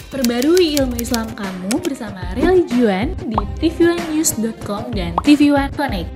Perbarui ilmu Islam kamu bersama Religion di tv1news.com dan TV1 Connect.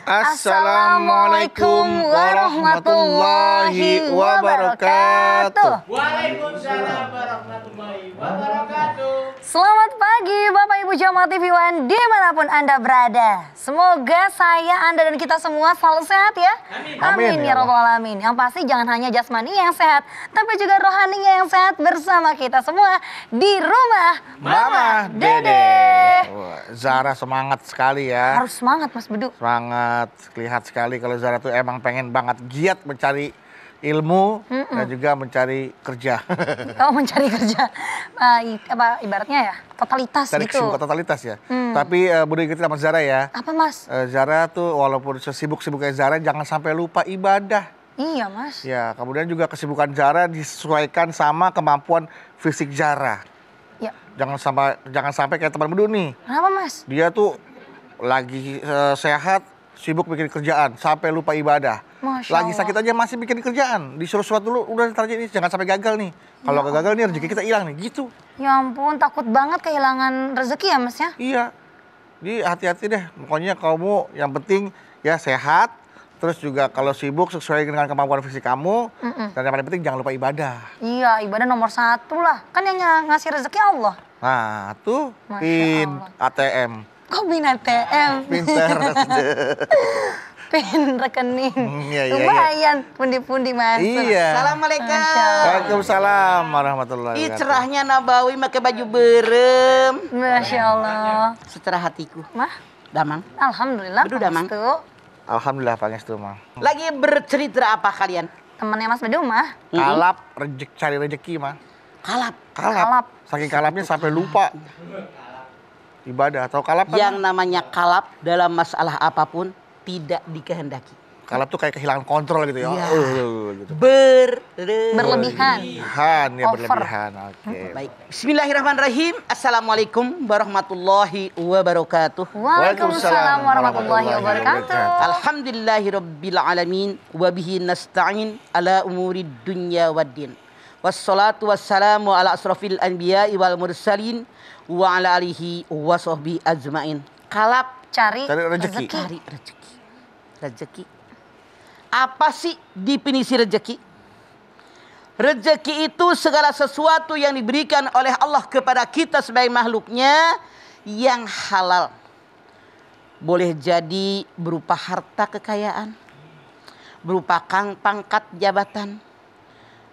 Assalamualaikum warahmatullahi wabarakatuh. Waalaikumsalam warahmatullahi wabarakatuh. Selamat pagi Bapak Ibu Jamaah TV One dimanapun Anda berada. Semoga saya, Anda dan kita semua selalu sehat ya. Amin ya rabbal alamin. Yang pasti jangan hanya jasmani yang sehat, tapi juga rohaninya yang sehat bersama kita semua di rumah Mama Dede. Zara semangat sekali ya. Harus semangat Mas Bedu. Semangat, lihat sekali kalau Zara tuh emang pengen banget giat mencari ilmu dan juga mencari kerja. Oh, mencari kerja. Ibaratnya ya, totalitas Cari gitu. kesibukan totalitas ya. Tapi Budi ikuti sama Zara ya. Apa Mas? Zara tuh walaupun sesibuk-sibuknya Zara jangan sampai lupa ibadah. Iya Mas. Ya, kemudian juga kesibukan Zara disesuaikan sama kemampuan fisik Zara. Ya. Jangan sampai kayak teman Bedu nih. Kenapa Mas? Dia tuh lagi sehat, sibuk bikin kerjaan, sampai lupa ibadah. Masya Lagi Allah. sakit aja masih bikin kerjaan. Disuruh sholat dulu, udah target ini, jangan sampai gagal nih. Kalau gagal nih rezeki kita hilang nih, gitu. Ya ampun, takut banget kehilangan rezeki ya Mas ya? Iya. Jadi hati-hati deh. Pokoknya kamu yang penting ya sehat. Terus juga kalau sibuk sesuai dengan kemampuan fisik kamu. Dan yang paling penting jangan lupa ibadah. Iya, ibadah nomor 1 lah. Kan yang ngasih rezeki Allah. Nah, tuh Masya pin Allah. ATM. Kok pin ATM? Pinter. Pin rekening. Iya. Lumayan, pundi-pundi masuk. Iya. Assalamualaikum. Waalaikumsalam warahmatullahi Ih, wabarakatuh. cerahnya Nabawi pakai baju berem. Masya Allah. Secerah hatiku. Mah, Damang. alhamdulillah. Bedu, Damang. Pangestu. Alhamdulillah Pangestu mah. Lagi bercerita apa kalian? Temennya Mas Bedu mah. Kalap cari rezeki mah. Kalap. Kalap. Saking kalapnya sampai lupa ibadah atau kalap kan? Yang namanya kalap dalam masalah apapun tidak dikehendaki. Kalap tuh kayak kehilangan kontrol gitu ya. Iya. Gitu. Berlebihan. Ya Over. berlebihan. Oke. Baik. Bismillahirrahmanirrahim. Assalamualaikum warahmatullahi wabarakatuh. Waalaikumsalam warahmatullahi wabarakatuh. Alhamdulillahirabbil alamin wa bihi nasta'in ala umuri dunya waddin. Wassalatu wassalamu ala asrafil anbiya'i wal mursalin wa ala alihi wa sahbihi ajmain. Kalap Cari rezeki. cari rezeki. Rezeki. Apa sih definisi rezeki? Rezeki itu segala sesuatu yang diberikan oleh Allah kepada kita sebagai makhluknya yang halal. Boleh jadi berupa harta kekayaan, berupa pangkat jabatan,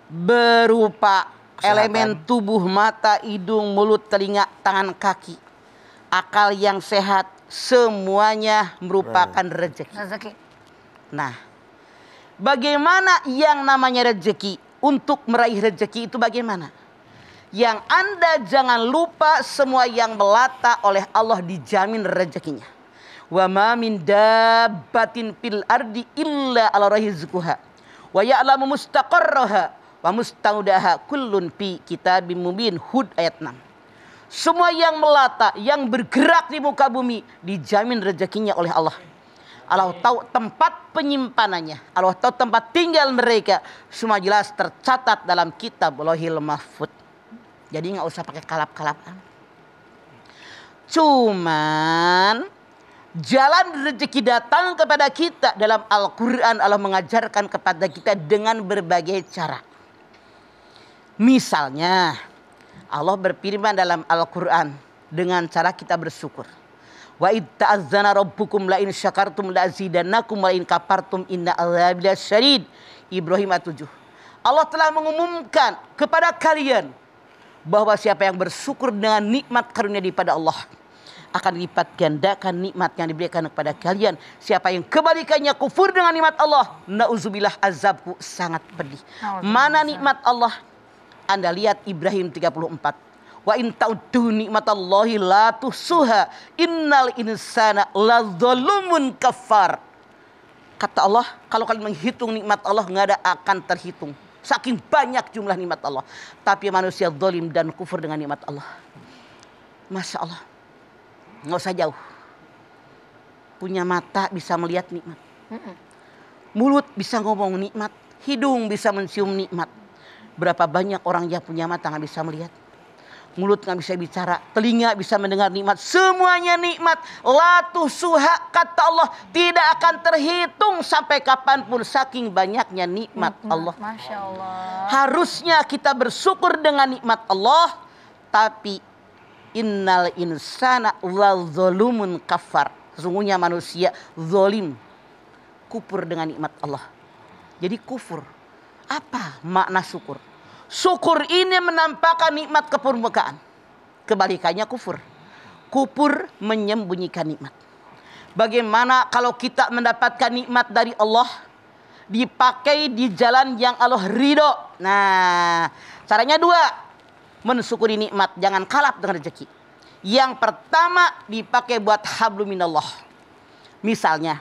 berupa Kesehatan. elemen tubuh mata, hidung, mulut, telinga, tangan, kaki, akal yang sehat, semuanya merupakan rezeki. rezeki. Nah, bagaimana yang namanya rezeki? Untuk meraih rezeki itu bagaimana? Yang Anda jangan lupa semua yang melata oleh Allah dijamin rezekinya. Wa ma min dabbatin fil ardi illa ala rizquha wa ya'lamu mustaqarraha Wa mustaudaha kullun fi kitabim mubin. Hud ayat 6. Semua yang melata, yang bergerak di muka bumi dijamin rezekinya oleh Allah. Allah tahu tempat penyimpanannya. Allah tahu tempat tinggal mereka. Semua jelas tercatat dalam kitab Lauhil Mahfuz. Jadi nggak usah pakai kalap-kalapan. Cuman jalan rezeki datang kepada kita dalam Al-Quran. Allah mengajarkan kepada kita dengan berbagai cara. Misalnya Allah berfirman dalam Al-Quran dengan cara kita bersyukur. Wa id ta'azzana rabbukum la in syakartum la azidannakum wa in kafartum inna adzabi lasyadid. Ibrahim ayat 7. Allah telah mengumumkan kepada kalian bahwa siapa yang bersyukur dengan nikmat karunia daripada Allah akan dilipat gandakan nikmat yang diberikan kepada kalian. Siapa yang kebalikannya kufur dengan nikmat Allah, nauzubillah, azabku sangat pedih. Mana nikmat Allah? Anda lihat Ibrahim 34. Wa in ta'uddu nikmatallahi la tuhsuha innal insana ladzalumun kafar. Kata Allah, kalau kalian menghitung nikmat Allah nggak ada akan terhitung. Saking banyak jumlah nikmat Allah. Tapi manusia zalim dan kufur dengan nikmat Allah. Masya Allah. Nggak usah jauh. Punya mata bisa melihat nikmat. Mulut bisa ngomong nikmat. Hidung bisa mencium nikmat. Berapa banyak orang yang punya mata nggak bisa melihat. Mulut nggak bisa bicara, telinga bisa mendengar nikmat, semuanya nikmat. La tuhsuha, kata Allah, tidak akan terhitung sampai kapanpun saking banyaknya nikmat Allah. Masya Allah. Harusnya kita bersyukur dengan nikmat Allah, tapi innal insana ladzalumun kafar. Sesungguhnya manusia zalim, kufur dengan nikmat Allah. Jadi kufur. Apa makna syukur? Syukur ini menampakkan nikmat kepermukaan. Kebalikannya kufur. Kufur menyembunyikan nikmat. Bagaimana kalau kita mendapatkan nikmat dari Allah, dipakai di jalan yang Allah ridho? Nah, caranya dua. Mensyukuri nikmat, jangan kalap dengan rezeki. Yang pertama dipakai buat hablum minallah. Misalnya,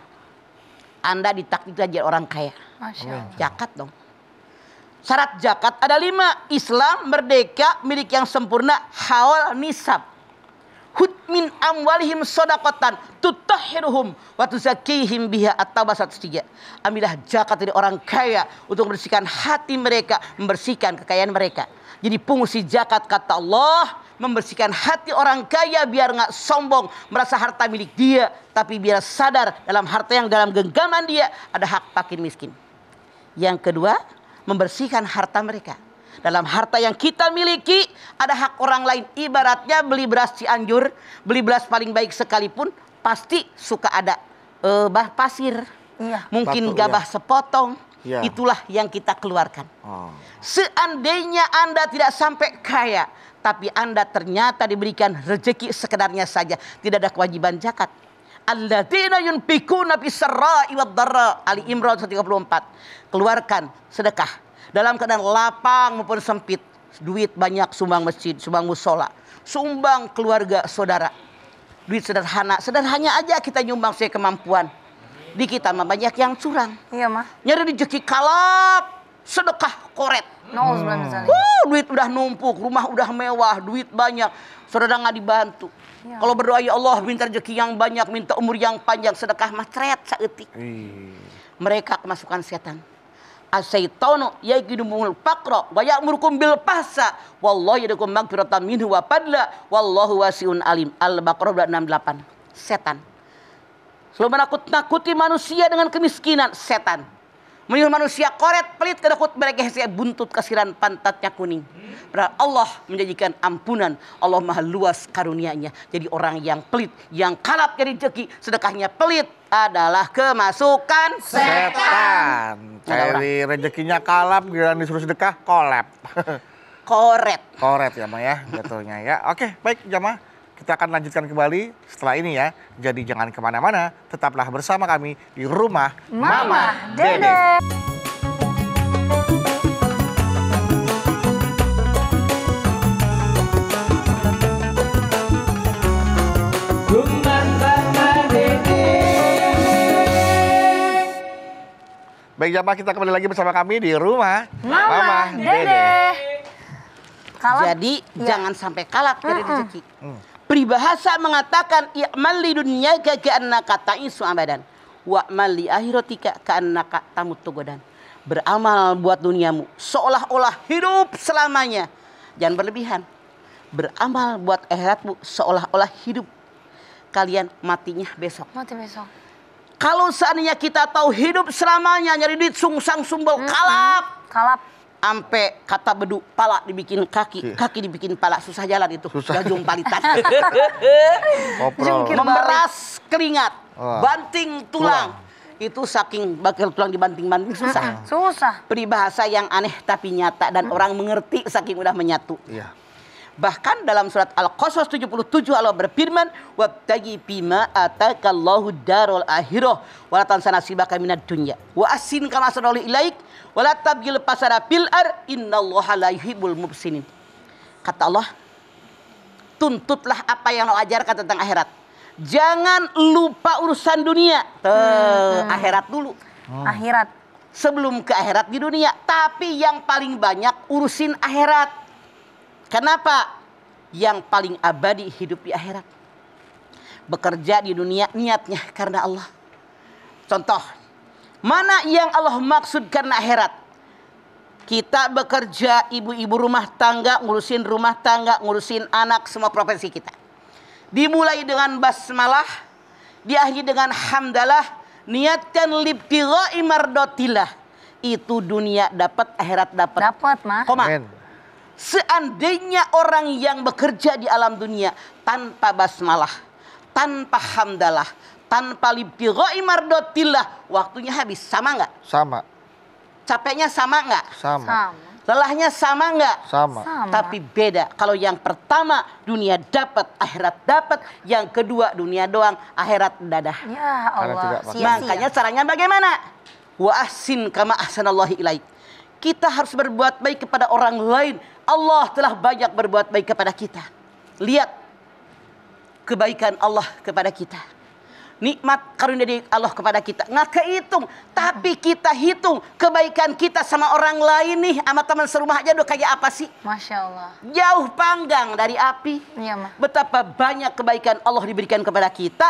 Anda ditakdir jadi orang kaya. Masya Allah. Zakat dong. Syarat zakat ada 5. Islam, merdeka, milik yang sempurna, haul, nisab. Hud min amwalihim shadaqatan tutahhiruhum wa tuzakkihim biha. At-Taubah 103. Ambillah zakat dari orang kaya untuk membersihkan hati mereka, membersihkan kekayaan mereka. Jadi fungsi zakat kata Allah membersihkan hati orang kaya biar nggak sombong merasa harta milik dia, tapi biar sadar dalam harta yang dalam genggaman dia ada hak fakir miskin. Yang kedua, membersihkan harta mereka. Dalam harta yang kita miliki ada hak orang lain. Ibaratnya beli beras Cianjur, beli beras paling baik sekalipun pasti suka ada pasir. Iya. Mungkin Batu, gabah ya. sepotong. Ya. Itulah yang kita keluarkan. Oh. Seandainya Anda tidak sampai kaya, tapi Anda ternyata diberikan rezeki sekedarnya saja, tidak ada kewajiban zakat. Alladzina yunfikuna fis-sarra'i wad-dharra. Ali Imran 134. Keluarkan sedekah dalam keadaan lapang maupun sempit. Duit banyak sumbang masjid, sumbang musola, sumbang keluarga saudara. Duit sederhana, sederhananya aja kita nyumbang sesuai kemampuan. Di kita mah banyak yang curang. Iya mah. Nyari rezeki kalap, sedekah koret. Duit udah numpuk, rumah udah mewah, duit banyak, saudara nggak dibantu. Ya. Kalau berdoa ya Allah minta rezeki yang banyak, minta umur yang panjang, sedekah macret saeutik. Mereka kemasukan setan. Asyaitonu yaidumul faqra wa ya'murukum bil fahsya wallahu yadukum maghfiratan minhu wa fadla wallahu wasi'un alim. Al-Baqarah 268. Setan selalu menakut-nakuti manusia dengan kemiskinan. Setan menyuruh manusia koret, pelit, kedekut, mereka hese buntut, kasiran, pantatnya kuning. Padahal Allah menjanjikan ampunan. Allah maha luas karunia-Nya. Jadi orang yang pelit, yang kalap dari rezeki, sedekahnya pelit adalah kemasukan Setan. Cari rezekinya kalap, giliran disuruh sedekah kolap. koret. Koret ya, Ma ya, jatuhnya ya. Oke, baik jamaah. Kita akan lanjutkan kembali setelah ini ya. Jadi jangan kemana-mana, tetaplah bersama kami di Rumah Mama Dede. Baik Religi Jamaah, kita kembali lagi bersama kami di rumah Mama Dede. Jadi jangan sampai kalah dari rezeki. Peribahasa mengatakan i'mal li dunyaka ka'annaka ta'isu abadan wa amal li akhiratika ka'annaka tamutu godan. Beramal buat duniamu seolah-olah hidup selamanya. Jangan berlebihan. Beramal buat akhiratmu seolah-olah hidup kalian matinya besok. Mati besok. Kalau seandainya kita tahu hidup selamanya nyari duit sungsang sumbel kalap. Ampe kata bedu pala dibikin kaki, kaki dibikin pala, susah jalan itu. Gajung palitan. Memeras keringat, banting tulang. Itu saking bakal tulang dibanting-banting susah. Susah. Peribahasa yang aneh tapi nyata dan orang mengerti saking udah menyatu. Iya. Bahkan dalam surat Al-Qasas 77 Allah berfirman, "Wabtagi bima atakallahu darul akhirah wa la tansa nasibaka minad dunya wa asin kama sanali ilaik wa la tabghil fasada fil ar innallaha la yuhibbul mufsidin." Kata Allah, tuntutlah apa yang Allah ajarkan tentang akhirat. Jangan lupa urusan dunia. Akhirat dulu. Akhirat. Sebelum ke akhirat di dunia, tapi yang paling banyak urusin akhirat. Kenapa? Yang paling abadi hidup di akhirat. Bekerja di dunia niatnya karena Allah. Contoh, mana yang Allah maksud karena akhirat? Kita bekerja, ibu-ibu rumah tangga, ngurusin rumah tangga, ngurusin anak, semua profesi kita. Dimulai dengan basmalah, diakhiri dengan hamdalah, niatkan libtigha'i mardatillah. Itu dunia dapat, akhirat dapat. Dapat, Mah. Koma. Amin. Seandainya orang yang bekerja di alam dunia tanpa basmalah, tanpa hamdalah, tanpa libtigha'i mardatillah, waktunya habis. Sama nggak? Sama. Capeknya sama nggak? Sama. Lelahnya sama nggak? Sama. Tapi beda. Kalau yang pertama dunia dapat, akhirat dapat. Yang kedua dunia doang, akhirat dadah. Ya Allah. Makanya caranya bagaimana? Wa ahsin kama ahsanallahi ilaik. Kita harus berbuat baik kepada orang lain. Allah telah banyak berbuat baik kepada kita. Lihat kebaikan Allah kepada kita. Nikmat karunia dari Allah kepada kita. Nggak kehitung. Tapi kita hitung kebaikan kita sama orang lain nih. Sama teman serumah aja udah kayak apa sih? Masya Allah. Jauh panggang dari api. Iya, Mah. Betapa banyak kebaikan Allah diberikan kepada kita.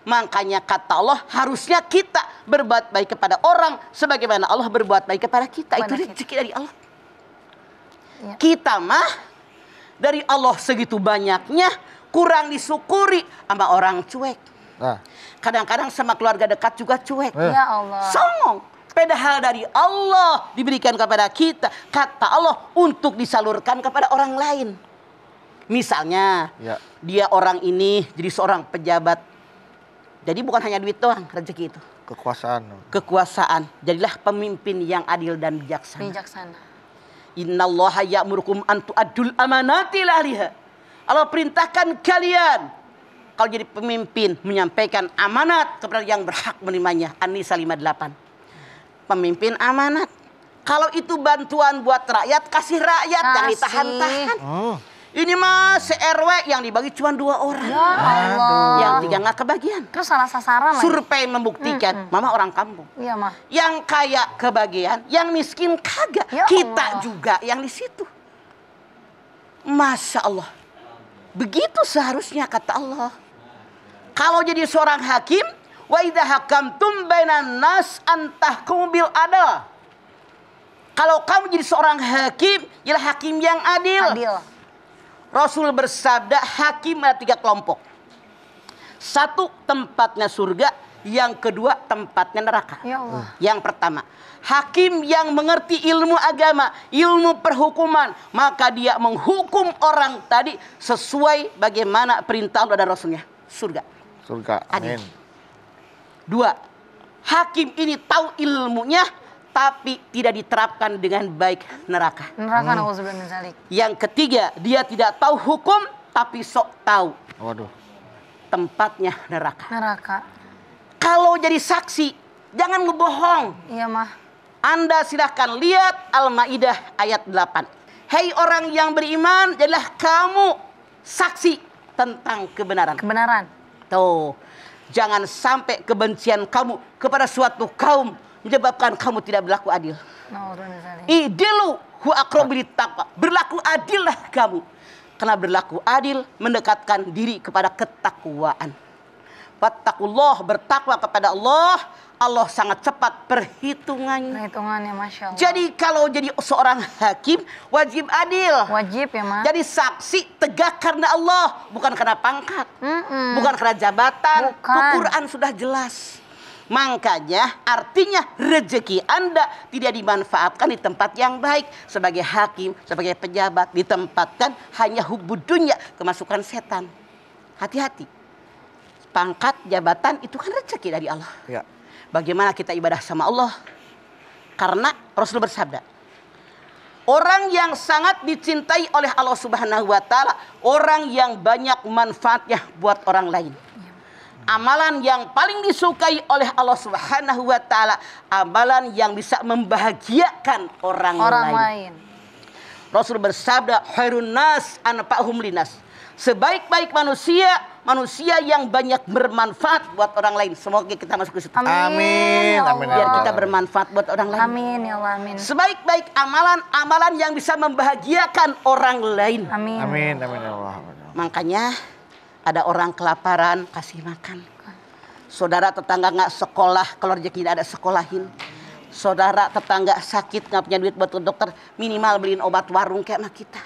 Makanya kata Allah harusnya kita berbuat baik kepada orang. Sebagaimana Allah berbuat baik kepada kita. Itu rezeki dari Allah. Ya. Kita mah dari Allah segitu banyaknya. Kurang disyukuri sama orang cuek. Nah. Kadang-kadang sama keluarga dekat juga cuek. Ya Allah. Songong. Padahal dari Allah diberikan kepada kita. Kata Allah untuk disalurkan kepada orang lain. Misalnya dia orang ini jadi seorang pejabat. Jadi bukan hanya duit doang rezeki itu. Kekuasaan. Jadilah pemimpin yang adil dan bijaksana. Innallaha ya'murukum an tu'addul amanati ila ahliha. Allah perintahkan kalian kalau jadi pemimpin menyampaikan amanat kepada yang berhak menerimanya. An-Nisa 58. Pemimpin amanat. Kalau itu bantuan buat rakyat, kasih rakyat, jangan ditahan-tahan. Ini mah se-RW yang dibagi cuma 2 orang. Ya Allah. Yang 3 nggak kebagian. Terus salah sasaran lagi. Survei membuktikan, Mama orang kampung. Iya, Mah. Yang kaya kebagian, yang miskin kagak. Ya Kita Allah. juga yang di situ. Masya Allah. Begitu seharusnya kata Allah. Kalau jadi seorang hakim, wa idza hakamtum bainan nas antahkum bil adl. Kalau kamu jadi seorang hakim, ialah hakim yang adil. Rasul bersabda, hakim ada 3 kelompok. 1 tempatnya surga, yang kedua tempatnya neraka. Ya Allah. Yang pertama, hakim yang mengerti ilmu agama, ilmu perhukuman, maka dia menghukum orang tadi sesuai bagaimana perintah Allah dan Rasulnya. Surga. Amin. 2, hakim ini tahu ilmunya tapi tidak diterapkan dengan baik, neraka. Neraka, nauzubillah min dzalik. Yang ketiga, dia tidak tahu hukum tapi sok tahu. Waduh. Tempatnya neraka. Kalau jadi saksi, jangan ngebohong. Iya, Mah. Anda silahkan lihat Al-Maidah ayat 8. Hei orang yang beriman, jadilah kamu saksi tentang kebenaran. Tuh, jangan sampai kebencian kamu kepada suatu kaum menyebabkan kamu tidak berlaku adil. Idilu hu aqrabu littaqwa. Berlaku adillah kamu. Karena berlaku adil mendekatkan diri kepada ketakwaan. Fattaqullah, bertakwa kepada Allah. Allah sangat cepat perhitungannya. Perhitungannya, Masya Allah. Jadi kalau jadi seorang hakim wajib adil. Wajib ya, Ma. Jadi saksi tegak karena Allah, bukan karena pangkat, bukan karena jabatan. Bukan. Quran sudah jelas. Makanya artinya rezeki Anda tidak dimanfaatkan di tempat yang baik. Sebagai hakim, sebagai pejabat, ditempatkan hanya hubbud dunya, kemasukan setan. Hati-hati. Pangkat, jabatan itu kan rezeki dari Allah. Ya. Bagaimana kita ibadah sama Allah? Karena Rasul bersabda, orang yang sangat dicintai oleh Allah Subhanahu wa taala, orang yang banyak manfaatnya buat orang lain. Amalan yang paling disukai oleh Allah Subhanahu wa taala, amalan yang bisa membahagiakan orang lain. Rasul bersabda, khairun nas anfa'uhum linas. Sebaik-baik manusia, manusia yang banyak bermanfaat buat orang lain. Semoga kita masuk ke situ. Amin. Ya Amin. Allah. Biar kita bermanfaat buat orang lain. Amin ya Allah, amin. Sebaik-baik amalan yang bisa membahagiakan orang lain. Amin. Amin. Amin ya Allah. Makanya ada orang kelaparan, kasih makan. Saudara tetangga nggak sekolah, kalau rezeki tidak ada sekolahin. Saudara tetangga sakit nggak punya duit buat ke dokter, minimal beliin obat warung kayak sama kita.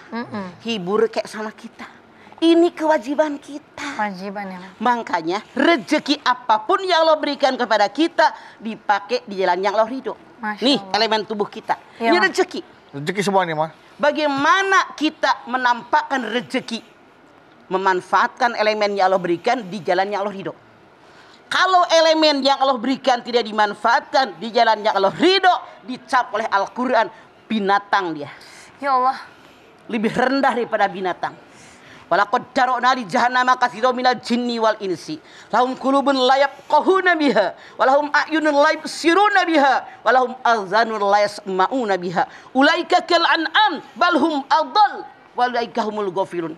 Hibur kayak sama kita. Ini kewajiban kita. Kewajiban ya. Makanya rezeki apapun yang Allah berikan kepada kita dipakai di jalan yang Allah ridho. Nih elemen tubuh kita. Ya, ini rezeki. Rezeki semua nih, Ma. Bagaimana kita menampakkan rezeki? Memanfaatkan elemen yang Allah berikan di jalan yang Allah ridho. Kalau elemen yang Allah berikan tidak dimanfaatkan di jalan yang Allah ridho, dicap oleh Al-Quran binatang dia. Ya Allah. Lebih rendah daripada binatang. Walaqad dara'na li jahannama katsiran minal jinni wal insi. Lahum qulubun la yafqahuna biha, wa lahum a'yunun la yubsiruna biha, wa lahum adhanun la yasma'una biha. Ulaika kal an'am bal hum adall, wa ulaika humul ghafilun.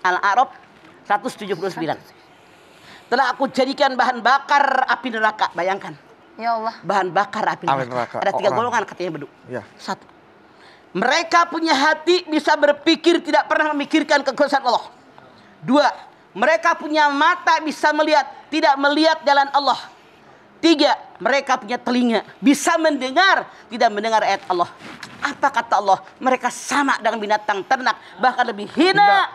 Al-A'raf 179. Telah aku jadikan bahan bakar api neraka. Bayangkan. Ya Allah. Bahan bakar api neraka. Ada 3 golongan katanya beduk. Ya. 1. Mereka punya hati bisa berpikir tidak pernah memikirkan kekuasaan Allah. 2. Mereka punya mata bisa melihat, tidak melihat jalan Allah. 3. Mereka punya telinga bisa mendengar, tidak mendengar ayat Allah. Apa kata Allah? Mereka sama dengan binatang ternak, bahkan lebih hina.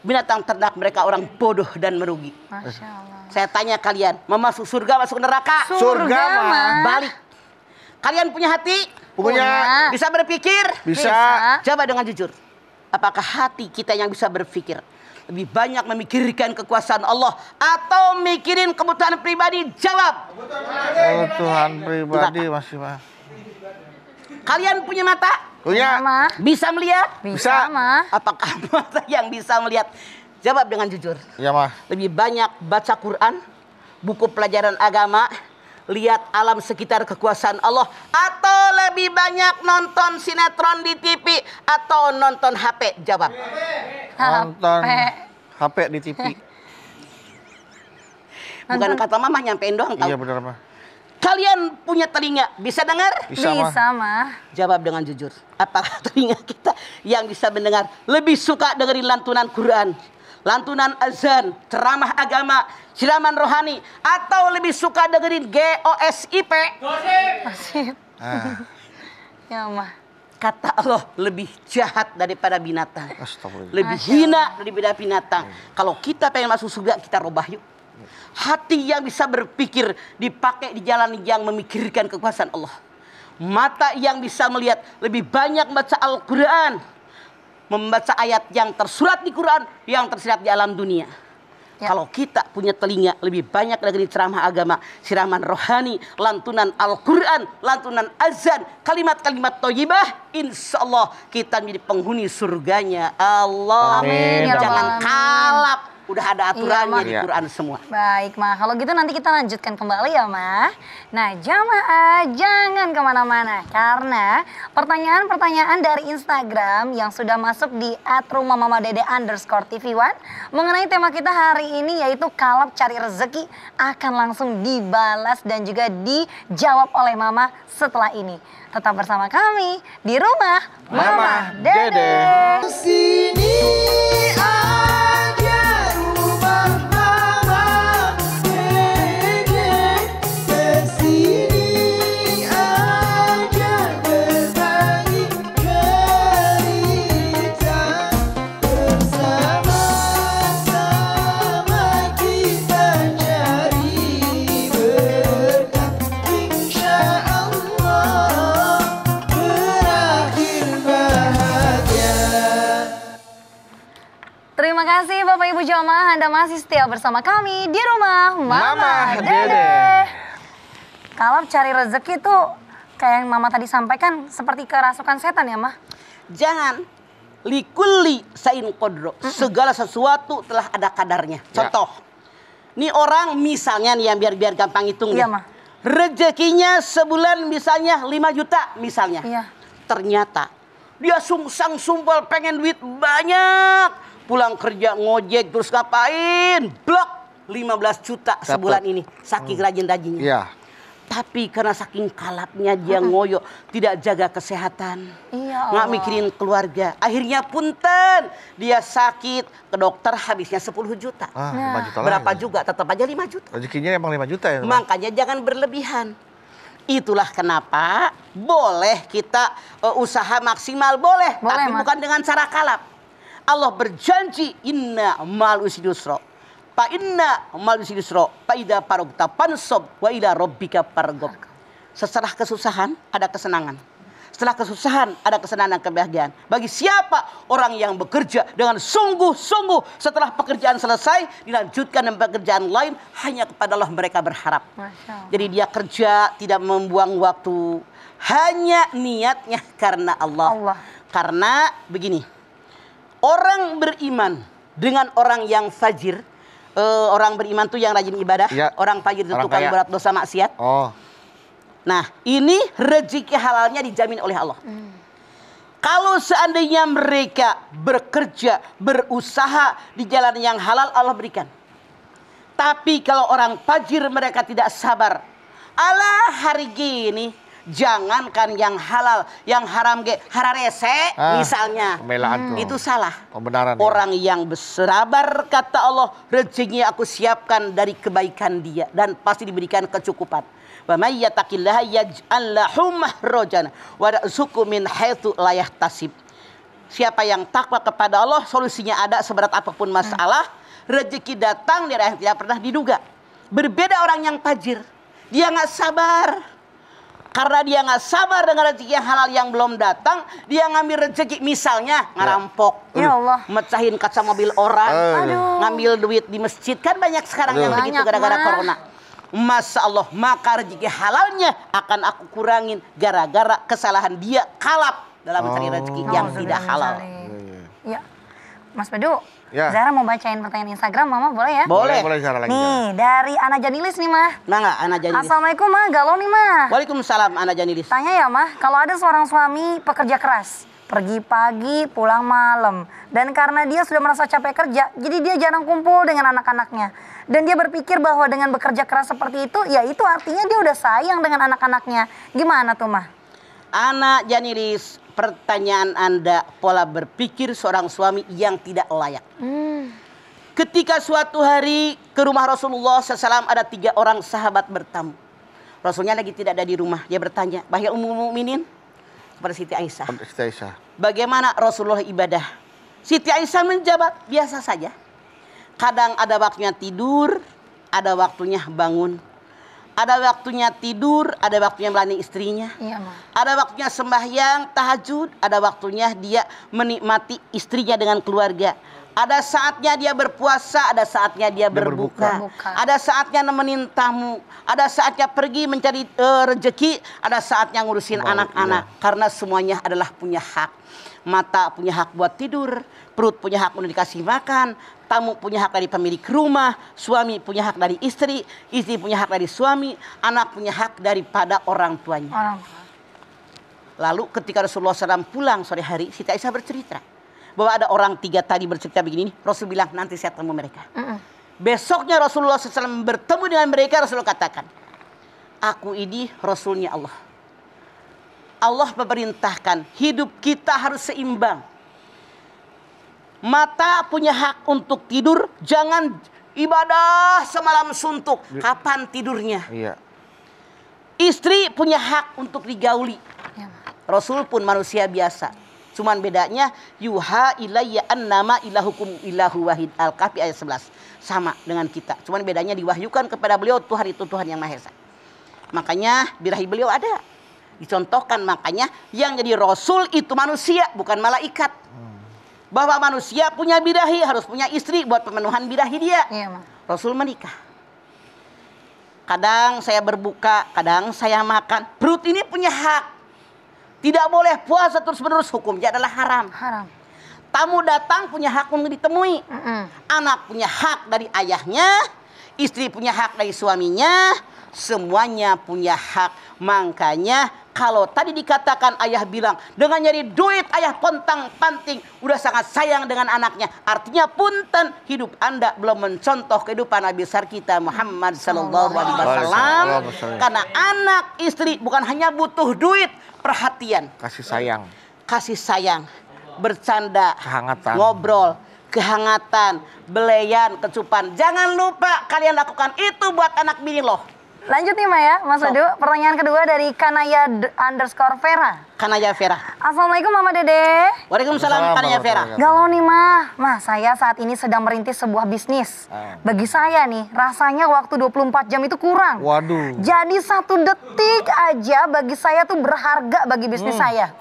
Binatang ternak mereka orang bodoh dan merugi. Masya Allah. Saya tanya kalian, mau masuk surga, masuk neraka? Surga, Ma. Balik. Kalian punya hati? Punya. Bisa berpikir? Bisa. Coba dengan jujur. Apakah hati kita yang bisa berpikir lebih banyak memikirkan kekuasaan Allah atau mikirin kebutuhan pribadi? Jawab. Kebutuhan pribadi masih, Ma. Kalian punya mata? Punya. Ma. Bisa melihat? Bisa, Ma. Apakah mata yang bisa melihat? Jawab dengan jujur. Ya, Ma. Lebih banyak baca Quran, buku pelajaran agama, lihat alam sekitar kekuasaan Allah, atau lebih banyak nonton sinetron di TV atau nonton HP? Jawab. Nonton HP di TV. Bukan kata mama, nyampein doang tahu. Iya benar, Ma. Kalian punya telinga, bisa dengar? Bisa, Ma. Jawab dengan jujur. Apakah telinga kita yang bisa mendengar lebih suka dengerin lantunan Quran, lantunan azan, ceramah agama, ceramah rohani, atau lebih suka dengerin GOSIP? Masih. Ya, Ma. Kata Allah lebih jahat daripada binatang. Astagfirullah. Lebih hina daripada binatang. Kalau kita pengen masuk surga, kita robah yuk. Hati yang bisa berpikir dipakai di jalan yang memikirkan kekuasaan Allah. Mata yang bisa melihat lebih banyak membaca Al-Quran, membaca ayat yang tersurat di Quran, yang tersirat di alam dunia. Ya. Kalau kita punya telinga lebih banyak dari ceramah agama, ceramah rohani, lantunan Al-Quran, lantunan azan, kalimat-kalimat thayyibah, insya Allah kita menjadi penghuni surganya Allah. Amin. Jangan kalap Udah ada aturannya Iya, di Quran semua. Baik, Ma. Kalau gitu nanti kita lanjutkan kembali ya, Ma. Nah, jamaah jangan kemana-mana. Karena pertanyaan-pertanyaan dari Instagram yang sudah masuk di @rumahmamadede_tv1 mengenai tema kita hari ini yaitu kalap cari rezeki akan langsung dibalas dan juga dijawab oleh Mama setelah ini. Tetap bersama kami di Rumah Mama Dede. Sini aja rumah Mama Dede, kesini aja berbagi cerita, bersama-sama kita cari berkah, insya Allah berakhir bahagia. Terima kasih Bapak Ibu Jamaah, Anda masih setia bersama kami di Rumah Mama Mama Dede. Dede. Kalau cari rezeki tuh kayak yang Mama tadi sampaikan seperti kerasukan setan ya, Mah? Jangan likulli sain kodro. Segala sesuatu telah ada kadarnya. Contoh, nih orang misalnya nih yang biar gampang hitung Iya, deh. Ma. Rezekinya sebulan misalnya 5 juta misalnya. Iya. Ternyata dia sungsang sumpel pengen duit banyak. Pulang kerja ngojek terus ngapain? Blok 15 juta sebulan ini. Saking rajin-rajinnya. Iya. Tapi karena saking kalapnya dia ngoyo, tidak jaga kesehatan. Iya, Nggak Allah. mikirin keluarga. Akhirnya punten, dia sakit, ke dokter habisnya 10 juta. 5 juta Berapa lagi. juga? Tetap aja 5 juta. Rezekinya emang 5 juta ya? Makanya jangan berlebihan. Itulah kenapa boleh kita usaha maksimal, boleh. Boleh, tapi Ma. bukan dengan cara kalap. Allah berjanji, inna ma'al usri yusra. Fa inna ma'al usri yusra. Fa idza faragta fansab wa ila rabbika farghab. Setelah kesusahan ada kesenangan. Setelah kesusahan ada kesenangan dan kebahagiaan. Bagi siapa orang yang bekerja dengan sungguh-sungguh setelah pekerjaan selesai dilanjutkan dengan pekerjaan lain, hanya kepada Allah mereka berharap. Masya Allah. Jadi dia kerja tidak membuang waktu, hanya niatnya karena Allah. Allah. Karena begini, orang beriman dengan orang yang fajir, orang beriman tuh yang rajin ibadah, Iya. orang fajir itu Orang tukang kaya. berat dosa maksiat. Oh, Nah, ini rezeki halalnya dijamin oleh Allah. Kalau seandainya mereka bekerja, berusaha di jalan yang halal, Allah berikan. Tapi kalau orang fajir mereka tidak sabar. Alah hari gini, jangankan yang halal, yang haram hararese misalnya. pembelaan tuh. Itu salah. Pembenaran. Orang yang bersabar kata Allah, rezekinya aku siapkan dari kebaikan dia dan pasti diberikan kecukupan. Wa may yattaqillaha yaj'al lahu makhrajan wa yarzuqhu min haitsu la yahtasib. Siapa yang takwa kepada Allah, solusinya ada seberat apapun masalah, rezeki datang dari yang tidak pernah diduga. Berbeda orang yang fajir, dia nggak sabar. Karena dia nggak sabar dengan rezeki yang halal yang belum datang, dia ngambil rezeki misalnya ngerampok, Ya Allah. mecahin kaca mobil orang, Aduh. ngambil duit di masjid, kan banyak sekarang yang begitu Banyak, gara-gara Ma. corona. Masya Allah, maka rezeki halalnya akan aku kurangin gara-gara kesalahan dia kalap dalam mencari rezeki yang tidak halal. Iya. Mas Bedu, Ya. Zara mau bacain pertanyaan Instagram, Mama boleh ya? Boleh. Boleh cara lagi. Nih, dari Ana Janilis nih, Mah. Nah nggak, Ana Janilis. Assalamualaikum, Mah. Galau nih, Mah. Waalaikumsalam, Ana Janilis. Tanya ya, Mah, kalau ada seorang suami pekerja keras, pergi pagi, pulang malam, dan karena dia sudah merasa capek kerja, jadi dia jarang kumpul dengan anak-anaknya. Dan dia berpikir bahwa dengan bekerja keras seperti itu, ya itu artinya dia udah sayang dengan anak-anaknya. Gimana tuh, Mah? Ana Janilis, pertanyaan Anda pola berpikir seorang suami yang tidak layak. Ketika suatu hari ke rumah Rasulullah SAW ada 3 orang sahabat bertamu. Rasulnya lagi tidak ada di rumah. Dia bertanya, wahai Ummul Mukminin, kepada Siti Aisyah, Siti Aisyah. bagaimana Rasulullah ibadah? Siti Aisyah menjawab, biasa saja. Kadang ada waktunya tidur, ada waktunya bangun. Ada waktunya tidur, ada waktunya melayani istrinya. Iya, Mah. Ada waktunya sembahyang, tahajud, ada waktunya dia menikmati istrinya dengan keluarga. Ada saatnya dia berpuasa, ada saatnya dia berbuka. berbuka. Ada saatnya nemenin tamu, ada saatnya pergi mencari rezeki, ada saatnya ngurusin anak-anak. Karena semuanya adalah punya hak. Mata punya hak buat tidur, perut punya hak untuk dikasih makan, tamu punya hak dari pemilik rumah, suami punya hak dari istri punya hak dari suami, anak punya hak daripada orang tuanya. Lalu ketika Rasulullah SAW pulang sore hari, Siti Aisyah bercerita bahwa ada orang 3 tadi bercerita begini. Rasul bilang nanti saya temu mereka. Besoknya Rasulullah SAW bertemu dengan mereka. Rasulullah katakan, aku ini Rasulnya Allah. Allah memerintahkan hidup kita harus seimbang. Mata punya hak untuk tidur, jangan ibadah semalam suntuk. Kapan tidurnya? Iya. Istri punya hak untuk digauli. Rasul pun manusia biasa. Cuman bedanya yuha ilayya annama ilahukum ilahu wahid. Al-Kahfi ayat 11. Sama dengan kita. Cuman bedanya diwahyukan kepada beliau Tuhan itu Tuhan yang Maha Esa. Makanya birahi beliau ada. Dicontohkan makanya yang jadi Rasul itu manusia bukan malaikat. Bahwa manusia punya birahi harus punya istri buat pemenuhan birahi dia. Iya, Rasul menikah. Kadang saya berbuka, kadang saya makan. Perut ini punya hak. Tidak boleh puasa terus-menerus, hukumnya adalah haram. Tamu datang punya hak untuk ditemui. Anak punya hak dari ayahnya, istri punya hak dari suaminya, semuanya punya hak. Makanya kalau tadi dikatakan ayah bilang, dengan nyari duit ayah pontang-panting, udah sangat sayang dengan anaknya. Artinya punten, hidup Anda belum mencontoh kehidupan Nabi besar kita Muhammad sallallahu alaihi wasallam. Karena anak, istri bukan hanya butuh duit, perhatian, kasih sayang, bercanda, kehangatan, ngobrol, kehangatan, beleyan, kecupan. Jangan lupa kalian lakukan itu buat anak bini loh. Lanjut nih Maya, Mas Wadu. Pertanyaan kedua dari Kanaya_Vera. Kanaya Vera. Assalamualaikum Mama Dede. Waalaikumsalam Kanaya Vera. Galau nih Mah, saya saat ini sedang merintis sebuah bisnis. Bagi saya nih, rasanya waktu 24 jam itu kurang. Waduh. Jadi 1 detik aja bagi saya tuh berharga bagi bisnis saya.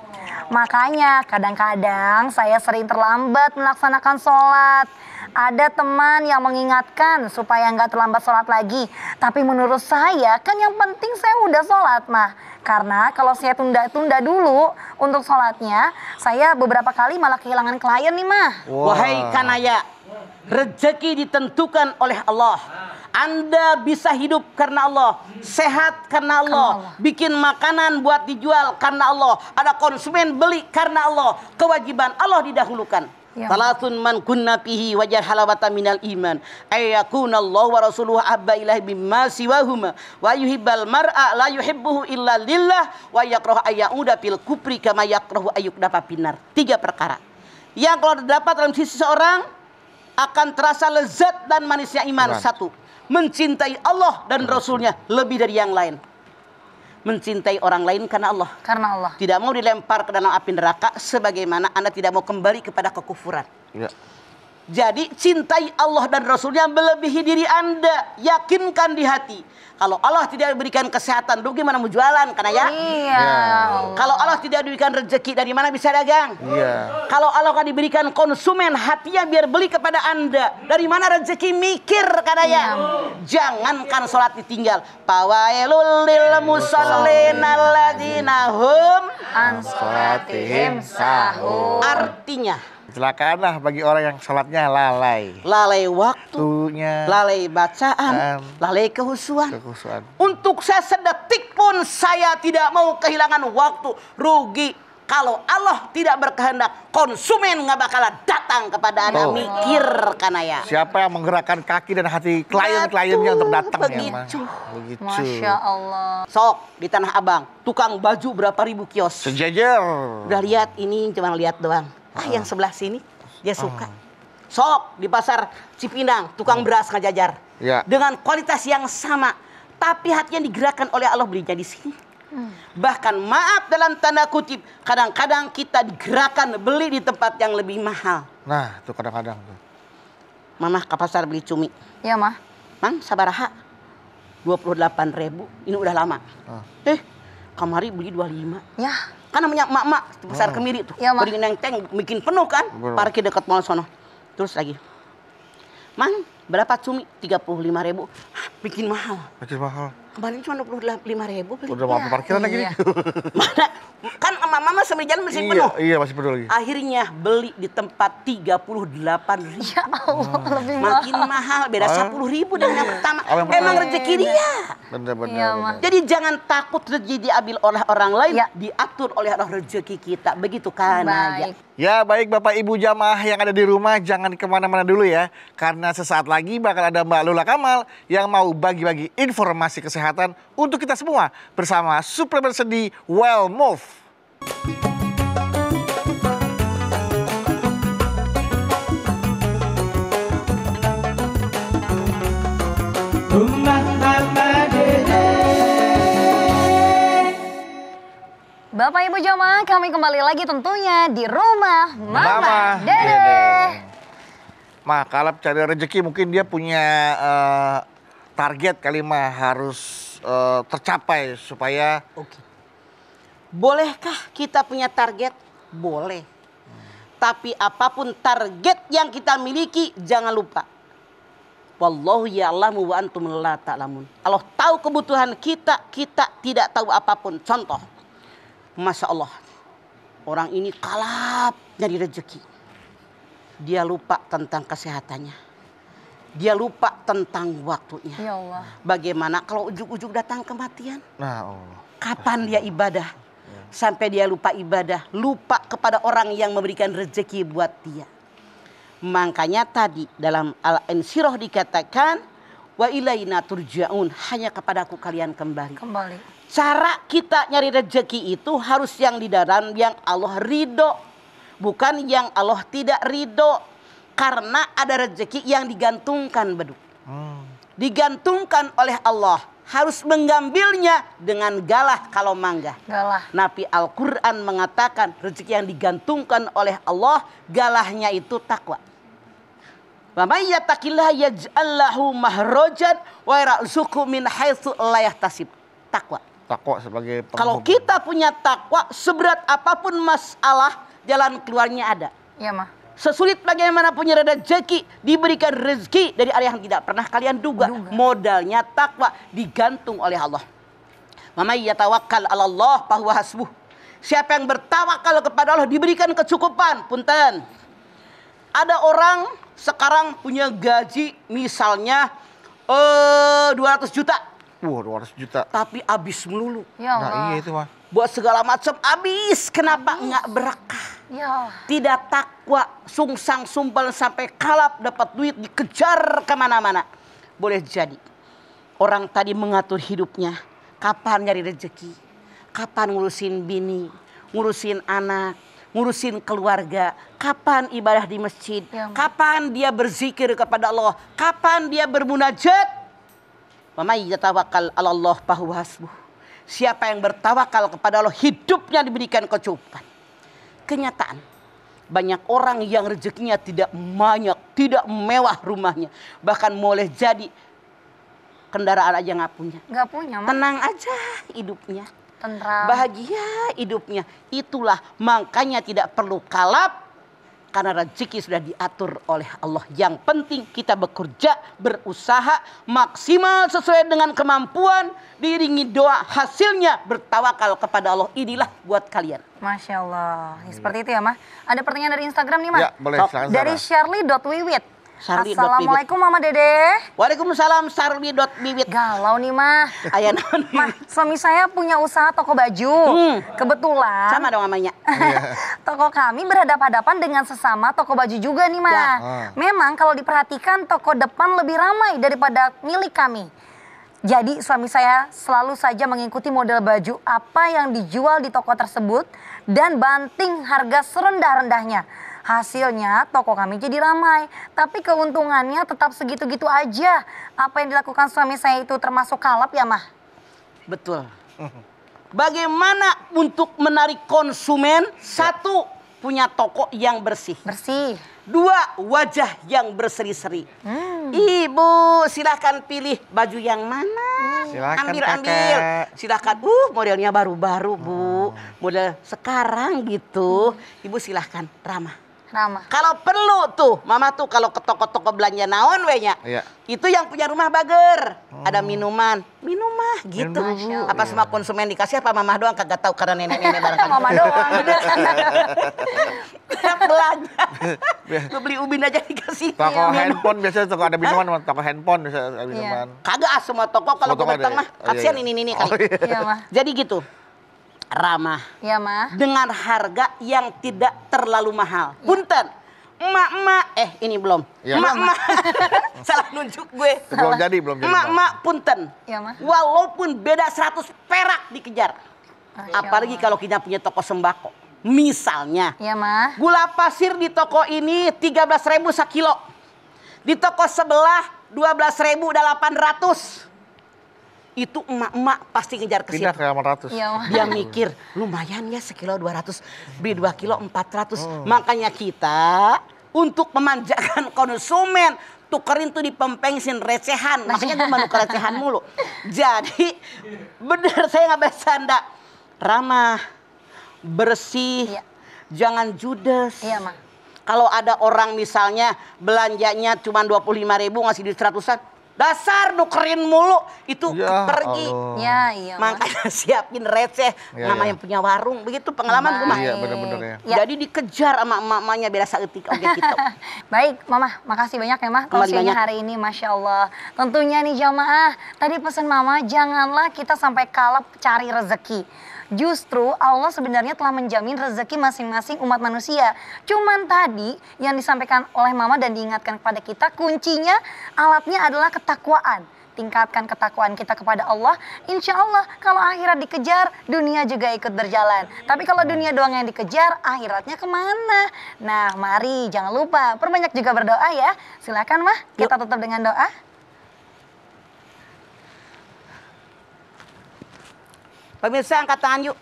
Makanya kadang-kadang saya sering terlambat melaksanakan sholat. Ada teman yang mengingatkan supaya nggak terlambat sholat lagi. Tapi menurut saya kan yang penting saya udah sholat Mah. Karena kalau saya tunda-tunda dulu untuk sholatnya, saya beberapa kali malah kehilangan klien nih Mah. Wahai Kanaya, rezeki ditentukan oleh Allah. Anda bisa hidup karena Allah, sehat karena Allah, bikin makanan buat dijual karena Allah, ada konsumen beli karena Allah, kewajiban Allah didahulukan. Salatun man kunna fihi wajah halawata minal iman ayyakuna Allah wa rasuluhu abba ilahi bimma siwahuma wa yuhibbal mar'a la yuhibbuhu illa lillah wa yakrahu ayyauda fil kufri kama yakrahu ayyukdafa binar. 3 perkara yang kalau terdapat dalam sisi seorang akan terasa lezat dan manisnya iman. 1. Mencintai Allah dan Rasulnya lebih dari yang lain. Mencintai orang lain karena Allah. Karena Allah. Tidak mau dilempar ke dalam api neraka sebagaimana Anda tidak mau kembali kepada kekufuran. Ya. Jadi cintai Allah dan Rasulnya melebihi diri Anda. Yakinkan di hati. Kalau Allah tidak berikan kesehatan, rugi mana mau jualan, Kanaya? Iya. Kalau Allah tidak diberikan rezeki, dari mana bisa dagang? Iya. Kalau Allah akan diberikan konsumen, hatinya biar beli kepada Anda. Dari mana rezeki? Mikir, Kanaya. Jangankan sholat ditinggal. Fawailul lil musallin alladzina hum An sholatihim sahun. Artinya, celakalah bagi orang yang sholatnya lalai. lalai waktu, Waktunya, lalai bacaan, lalai kehusuan. Untuk saya sedetik pun saya tidak mau kehilangan waktu, rugi. Kalau Allah tidak berkehendak, konsumen nggak bakalan datang kepada Anda. Mikir, Kanaya. Siapa yang menggerakkan kaki dan hati klien-kliennya untuk datang begitu. Begitu. Masya Allah. Sok di Tanah Abang, tukang baju berapa ribu kios. Sejajar. Udah lihat ini, cuma lihat doang. Yang sebelah sini dia suka. Sok di pasar Cipinang, tukang beras ngajajar. Ya. Dengan kualitas yang sama, tapi hatinya digerakkan oleh Allah, belinya di sini. Bahkan maaf dalam tanda kutip, kadang-kadang kita digerakkan beli di tempat yang lebih mahal. Nah, itu kadang-kadang tuh. Mama ke pasar beli cumi. Iya Mah. Mang sabaraha? 28.000. Ini udah lama. Kamari beli 25. Ya. Kan namanya emak-emak pasar Kemiri tuh. Iya, Mak. Beli nenteng bikin penuh kan? Parkir dekat mall sono. Terus lagi, Mang, berapa cumi? 35.000. Bikin mahal. Kecil mahal. Kemarin cuma 25.000 beli. Udah mau parkiran lagi nih. Mana? Kan mama sambil jalan masih penuh. Iya, masih penuh lagi. Akhirnya beli di tempat 38.000. Ya Allah, lebih mahal. Makin mahal, beda 10.000 dengan yang pertama. yang Emang pertama. rezeki dia. Bener-bener. Iya, Mah. Jadi jangan takut rezeki diambil oleh orang lain, Ya. diatur oleh Allah rezeki kita. Begitu kan? Baik. Ya baik Bapak Ibu jamaah yang ada di rumah, jangan kemana-mana dulu ya. Karena sesaat lagi bakal ada Mbak Lula Kamal yang mau bagi-bagi informasi kesehatan untuk kita semua bersama suplemen sendi Well Move. Rumah Mama Dede. Bapak Ibu jamaah, kami kembali lagi tentunya di rumah Mama Dede. Dede. Ma, kalau cari rezeki mungkin dia punya target kali mah harus tercapai supaya Oke. Bolehkah kita punya target? Boleh. Tapi apapun target yang kita miliki, jangan lupa. Wallahu ya'lamu wa antum la ta'lamun. Allah tahu kebutuhan kita, kita tidak tahu apapun. Contoh, Masya Allah, orang ini kalap dari rezeki. Dia lupa tentang kesehatannya. Dia lupa tentang waktunya. Ya Allah. Bagaimana kalau ujuk-ujuk datang kematian? nah Allah. Kapan dia ibadah? Sampai dia lupa ibadah, lupa kepada orang yang memberikan rezeki buat dia. Makanya tadi dalam Al-Insyirah dikatakan, wa ilaina turja'un, hanya kepadaku kalian kembali. Kembali. Cara kita nyari rezeki itu harus yang di dalam yang Allah ridho, bukan yang Allah tidak ridho. Karena ada rezeki yang digantungkan beduk. Digantungkan oleh Allah. Harus mengambilnya dengan galah kalau mangga. Galah. Nabi Al-Quran mengatakan rezeki yang digantungkan oleh Allah, galahnya itu takwa. Wa may yattaqillaha yaj'al lahu mahrajan wa yarzuqhu min haitsu la yahtasib. Takwa. Takwa sebagai Kalau penghubung. kita punya takwa, seberat apapun masalah, jalan keluarnya ada. Ya Mah. Sesulit bagaimana punya rezeki, diberikan rezeki dari arah yang tidak pernah kalian duga. Modalnya takwa, digantung oleh Allah. Mamay yatawakkal 'ala Allah fahuwa hasbuh. Siapa yang bertawakal kepada Allah diberikan kecukupan. Punten. Ada orang sekarang punya gaji misalnya 200 juta. Wah, 200 juta. Tapi habis melulu. Ya Allah. Nah iya itu mah. Buat segala macam habis. Kenapa? Nggak berkah. Ya. Tidak takwa, sungsang sumpel sampai kalap dapat duit dikejar kemana-mana. Boleh jadi orang tadi mengatur hidupnya. Kapan nyari rezeki? Kapan ngurusin bini? Ngurusin anak? Ngurusin keluarga? Kapan ibadah di masjid? Ya. Kapan dia berzikir kepada Allah? Kapan dia bermunajat? Wa may yatawakkal 'ala Allah fahuwa hasbuh. Siapa yang bertawakal kepada Allah, hidupnya diberikan kecukupan. Kenyataan, banyak orang yang rezekinya tidak banyak, tidak mewah rumahnya. Bahkan boleh jadi kendaraan aja nggak punya. Nggak punya Mah. Tenang aja hidupnya. Tentram. Bahagia hidupnya. Itulah makanya tidak perlu kalap. Karena rezeki sudah diatur oleh Allah. Yang penting kita bekerja, berusaha maksimal sesuai dengan kemampuan. Diiringi doa, hasilnya bertawakal kepada Allah. Inilah buat kalian. Masya Allah. Ya, seperti itu ya Mah. Ada pertanyaan dari Instagram nih Mah. Ya, boleh Sok. silakan. Dari Sarah. Shirley.wiwit. Shirley.wiwit. Assalamualaikum Mama Dede. Waalaikumsalam Sarwi.bibit. Galau nih Mah. Ayah naon Mah, suami saya punya usaha toko baju. Kebetulan sama dong namanya. toko kami berhadapan-hadapan dengan sesama toko baju juga nih, Ma. Ya. Memang kalau diperhatikan toko depan lebih ramai daripada milik kami. Jadi suami saya selalu saja mengikuti model baju apa yang dijual di toko tersebut dan banting harga serendah-rendahnya. Hasilnya toko kami jadi ramai, tapi keuntungannya tetap segitu-gitu aja. Apa yang dilakukan suami saya itu termasuk kalap ya, Mah? Betul. Bagaimana untuk menarik konsumen? Satu, punya toko yang bersih. Bersih. Dua, wajah yang berseri-seri. Ibu, silahkan pilih baju yang mana. Silakan, ambil. Kakak. Silahkan. Modelnya baru-baru, Bu. Model sekarang gitu. Ibu silahkan, ramah. Ramah. Kalau perlu tuh, mama tuh kalau ke toko-toko belanja naon we nya. Iya. Itu yang punya rumah bager. Ada minuman gitu. Minum. Apa semua konsumen dikasih apa mama doang kagak tahu karena nenek-nenek barangkali. Mama doang. Yang belanja. Gue beli ubin aja dikasih. Toko minum. handphone biasanya toko ada minuman, toko handphone bisa ada minuman. Kagak semua toko kalau Semua toko gue datang ada mah ya? Oh, kasihan iya, iya. ini Oh, kali. iya. Iya, Mah. Jadi gitu. Ramah Iya, Mah. dengan harga yang tidak terlalu mahal. Punten. Emak-emak, ini belum. Iya. Emak-emak. Salah nunjuk gue. Belum jadi. Emak-emak punten. Iya, Mah. Walaupun beda 100 perak dikejar. Masya Apalagi Allah. kalau kita punya toko sembako. Misalnya, Iya, Mah. gula pasir di toko ini 13.000 sekilo. Di toko sebelah 12.000 udah 800. Itu emak-emak pasti ngejar ke situ. Pindah ke 800. Iya, Mah. Dia mikir, lumayan ya sekilo 200, beli 2 kilo 400. Makanya kita untuk memanjakan konsumen, tukerin tuh di pempensin recehan. Makanya gue nuker recehan mulu. Jadi bener saya nggak bercanda. Ramah, bersih, Iya. jangan judes. Iya, Mah. Kalau ada orang misalnya belanjanya cuma 25.000 ngasih duit 100-an. Dasar nukerin mulu itu Ya pergi. Allah. Iya, iya, Mah. Makanya siapin receh, Iya, nama iya. yang punya warung, begitu pengalaman gue mah. Iya, bener-bener ya. Ya. Jadi dikejar sama emak-emaknya biar saeutik oke gitu. Baik, Mama, makasih banyak ya, Mah. Kembali Tausiahnya banyak. hari ini, Masya Allah. Tentunya nih jamaah, tadi pesan Mama, janganlah kita sampai kalap cari rezeki. Justru Allah sebenarnya telah menjamin rezeki masing-masing umat manusia. Cuman tadi yang disampaikan oleh Mama dan diingatkan kepada kita, kuncinya alatnya adalah ketakwaan. Tingkatkan ketakwaan kita kepada Allah. Insya Allah kalau akhirat dikejar, dunia juga ikut berjalan. Tapi kalau dunia doang yang dikejar, akhiratnya kemana? Nah, mari jangan lupa perbanyak juga berdoa ya. Silakan, Mah, kita tutup dengan doa. Pemirsa angkat tangan yuk.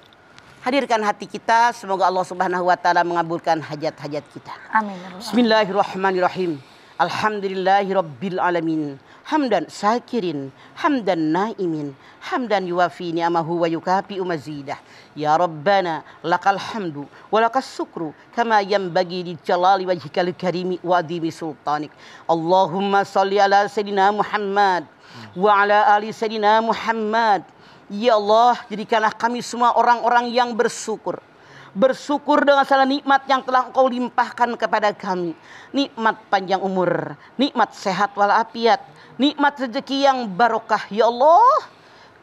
Hadirkan hati kita, semoga Allah Subhanahu wa taala mengabulkan hajat-hajat kita. Amin. Bismillahirrahmanirrahim. Alhamdulillahirabbil alamin. Hamdan syakirin, hamdan naimin, hamdan yuwafi ni'amahu wa yukafi'u mazidah. Ya Rabbana lakal hamdu wa lakas syukru kama yanbaghi li jalali wajhikal karimi wa adimi sultanik. Allahumma shalli ala sayidina Muhammad wa ala ali sayidina Muhammad. Ya Allah, jadikanlah kami semua orang-orang yang bersyukur. Bersyukur dengan segala nikmat yang telah Engkau limpahkan kepada kami. Nikmat panjang umur, nikmat sehat walafiat, nikmat rezeki yang barokah. Ya Allah,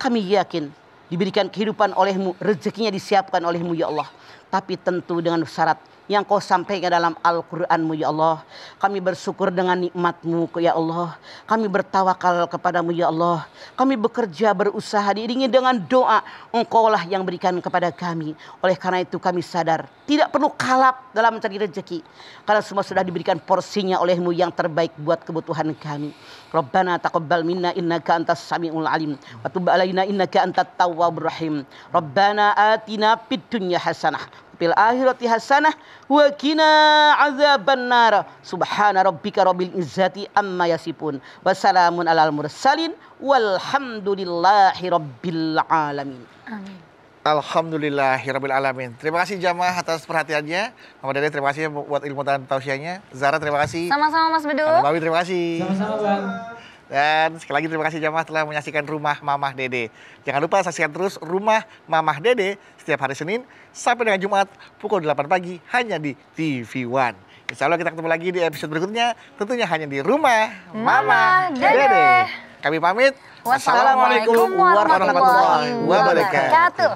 kami yakin diberikan kehidupan oleh-Mu, rezekinya disiapkan oleh-Mu ya Allah. Tapi tentu dengan syarat yang Kau sampaikan dalam Al-Quran-Mu ya Allah. Kami bersyukur dengan nikmat-Mu ya Allah. Kami bertawakal kepada-Mu ya Allah. Kami bekerja berusaha diiringi dengan doa. Engkau-lah yang berikan kepada kami. Oleh karena itu kami sadar tidak perlu kalap dalam mencari rezeki. Karena semua sudah diberikan porsinya oleh-Mu yang terbaik buat kebutuhan kami. Rabbana taqabbal minna innaka antas samiul alim wa tub alaina innaka antat tawwabur rahim. Rabbana atina fid dunya hasanah fil akhirati hasanah wa qina azabannar. Subhana rabbika rabbil izzati amma yasifun wa salamun alal mursalin walhamdulillahi rabbil alamin. Amin. Alhamdulillahirabbil alamin. Terima kasih jamaah atas perhatiannya. Mama Dede terima kasih buat ilmu dan tausiahnya. Zara terima kasih. Sama-sama, Mas Bedu. Mama Bawi terima kasih. Sama-sama Bang. Dan sekali lagi terima kasih jamaah telah menyaksikan Rumah Mamah Dede. Jangan lupa saksikan terus Rumah Mamah Dede setiap hari Senin sampai dengan Jumat pukul 8 pagi hanya di TV One. Insya Allah kita ketemu lagi di episode berikutnya, tentunya hanya di Rumah Mama Dede. Kami pamit. Wassalamualaikum warahmatullahi wabarakatuh.